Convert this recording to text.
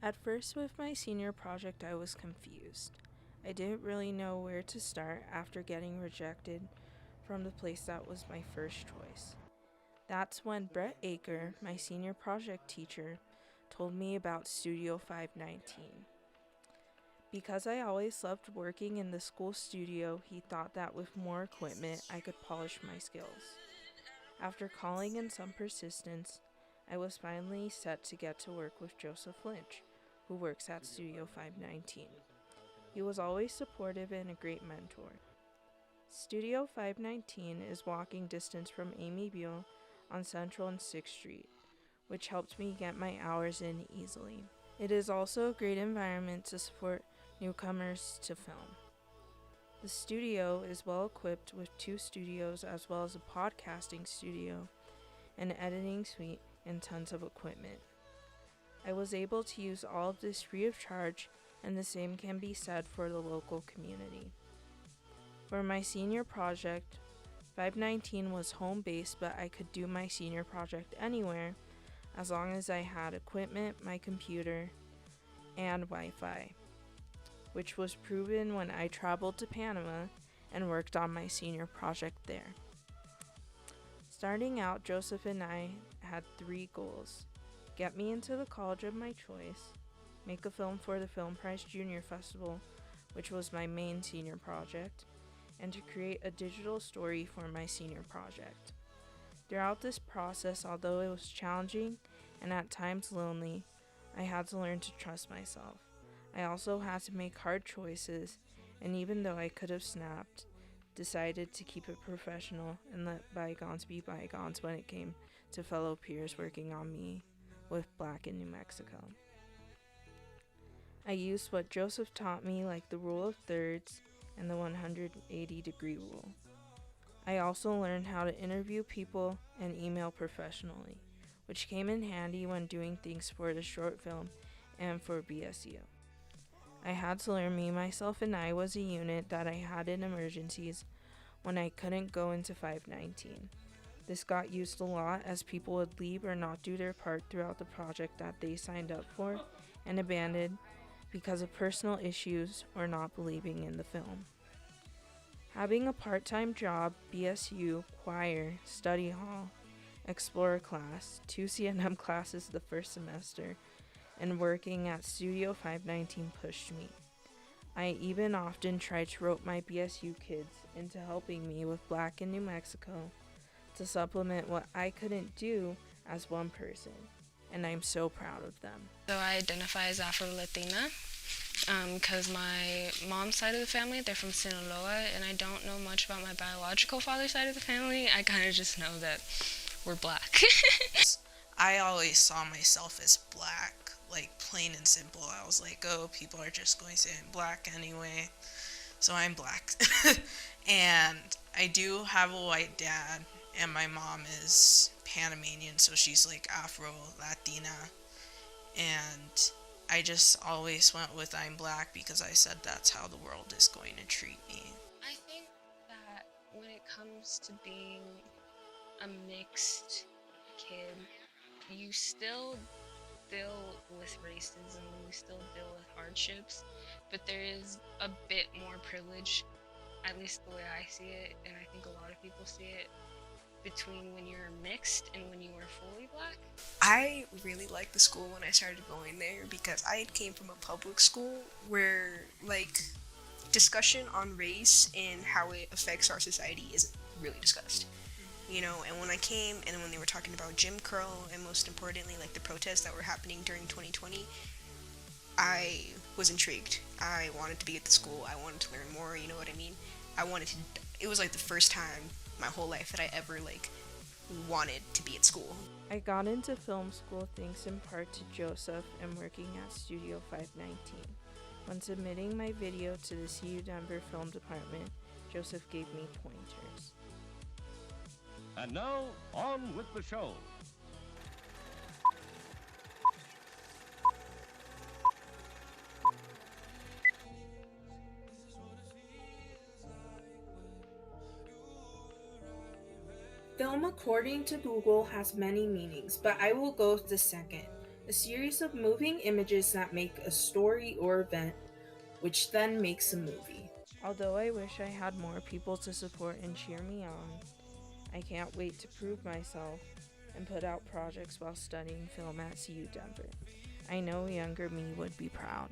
At first, with my senior project, I was confused. I didn't really know where to start after getting rejected from the place that was my first choice. That's when Brett Aker, my senior project teacher, told me about Studio 519. Because I always loved working in the school studio, he thought that with more equipment, I could polish my skills. After calling and some persistence, I was finally set to get to work with Joseph Lynch, who works at Studio 519. He was always supportive and a great mentor. Studio 519 is walking distance from Amy Buell on Central and 6th Street, which helped me get my hours in easily. It is also a great environment to support newcomers to film. The studio is well equipped with 2 studios as well as a podcasting studio, an editing suite, and tons of equipment. I was able to use all of this free of charge, and the same can be said for the local community. For my senior project, 519 was home based, but I could do my senior project anywhere as long as I had equipment, my computer, and Wi-Fi, which was proven when I traveled to Panama and worked on my senior project there. Starting out, Joseph and I had 3 goals: get me into the college of my choice, make a film for the Film Prize Junior Festival, which was my main senior project, and to create a digital story for my senior project. Throughout this process, although it was challenging and at times lonely, I had to learn to trust myself. I also had to make hard choices, and even though I could have snapped, decided to keep it professional and let bygones be bygones when it came to fellow peers working on me with Black in New Mexico. I used what Joseph taught me, like the rule of thirds and the 180-degree rule. I also learned how to interview people and email professionally, which came in handy when doing things for the short film and for BSU. I had to learn me, myself, and I was a unit that I had in emergencies when I couldn't go into 519. This got used a lot as people would leave or not do their part throughout the project that they signed up for and abandoned because of personal issues or not believing in the film. Having a part-time job, BSU, choir, study hall, explorer class, 2 CNM classes the first semester, and working at Studio 519 pushed me. I even often tried to rope my BSU kids into helping me with Black in New Mexico to supplement what I couldn't do as one person, and I'm so proud of them. So I identify as Afro-Latina because my mom's side of the family, they're from Sinaloa, and I don't know much about my biological father's side of the family. I kind of just know that we're Black. I always saw myself as Black, like plain and simple. I was like, oh, people are just going to say I'm Black anyway, so I'm Black. And I do have a white dad, and my mom is Panamanian, so she's like Afro-Latina. And I just always went with I'm Black because I said that's how the world is going to treat me. I think that when it comes to being a mixed kid, you still deal with racism, you still deal with hardships, but there is a bit more privilege, at least the way I see it, and I think a lot of people see it, between when you're mixed and when you are fully Black. I really liked the school when I started going there because I came from a public school where, like, discussion on race and how it affects our society isn't really discussed. You know, and when I came and when they were talking about Jim Crow and most importantly, like, the protests that were happening during 2020, I was intrigued. I wanted to be at the school. I wanted to learn more, you know what I mean? It was like the first time my whole life that I ever, like, wanted to be at school. I got into film school thanks in part to Joseph and working at Studio 519. When submitting my video to the CU Denver Film Department, Joseph gave me pointers. And now, on with the show. Film, according to Google, has many meanings, but I will go with the second. A series of moving images that make a story or event, which then makes a movie. Although I wish I had more people to support and cheer me on, I can't wait to prove myself and put out projects while studying film at CU Denver. I know younger me would be proud.